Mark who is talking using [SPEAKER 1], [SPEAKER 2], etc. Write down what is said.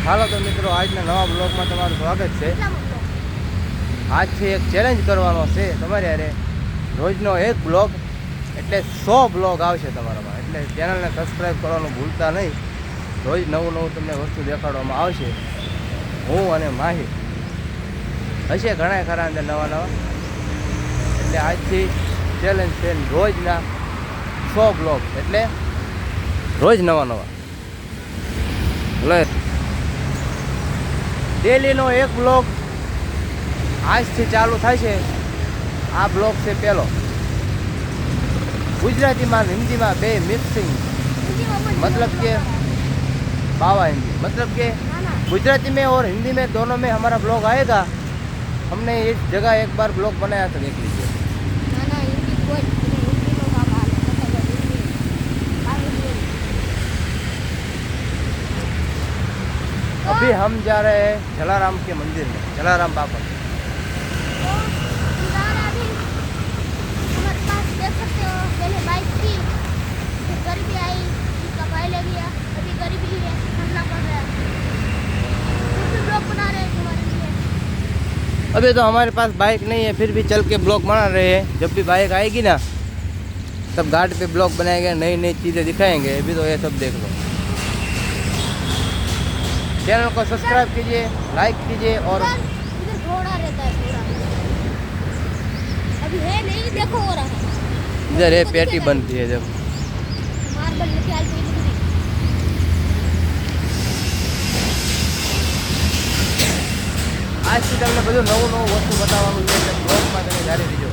[SPEAKER 1] હાલો તો મિત્રો, આજના નવા બ્લોગમાં તમારું સ્વાગત છે. આજથી એક ચેલેન્જ કરવાનો છે તમારે યારે. રોજનો એક બ્લોગ એટલે 100 બ્લોગ આવશે તમારામાં. એટલે ચેનલને સબસ્ક્રાઈબ કરવાનું ભૂલતા નહીં. રોજ નવું નવું તમને વસ્તુ દેખાડવામાં આવશે. હું અને માહી હશે ઘણા ખરા અંદર નવા નવા. એટલે આજથી ચેલેન્જ છે રોજના 100 બ્લોગ, એટલે રોજ નવા નવા. એટલે ડેલીનો એક બ્લોગ આજથી ચાલુ થાય છે. આ બ્લોગ છે પહેલો. ગુજરાતીમાં हिंदी બે मिक्सिंग, मतलब कि बावा हिंदी, मतलब कि गुजराती में और हिंदी में दोनों में हमारा ब्लॉग आएगा. हमने इस जगह एक बार ब्लॉग बनाया था, देख लीजिए. अभी हम जा रहे हैं जलाराम के मंदिर में, जलाराम बाबा. अभी तो हमारे पास बाइक नहीं है, फिर भी चल के ब्लॉग बना रहे हैं. जब भी बाइक आएगी ना, तब घाट पे ब्लॉग बनाएंगे, नई नई चीज़ें दिखाएंगे. अभी तो ये सब देख लो. चैनल को सब्सक्राइब कीजिए, लाइक कीजिए. और
[SPEAKER 2] इधर घोड़ा रहता है, घोड़ा अभी है नहीं, देखो हो रहा है.
[SPEAKER 1] इधर ये पेटी बनती है जब
[SPEAKER 2] मार्बल लेके आई थी.
[SPEAKER 1] આજથી તમને બધું નવું નવું વસ્તુ બતાવવાનું છે. એટલે બ્લોગમાં તમે જારી દીજો.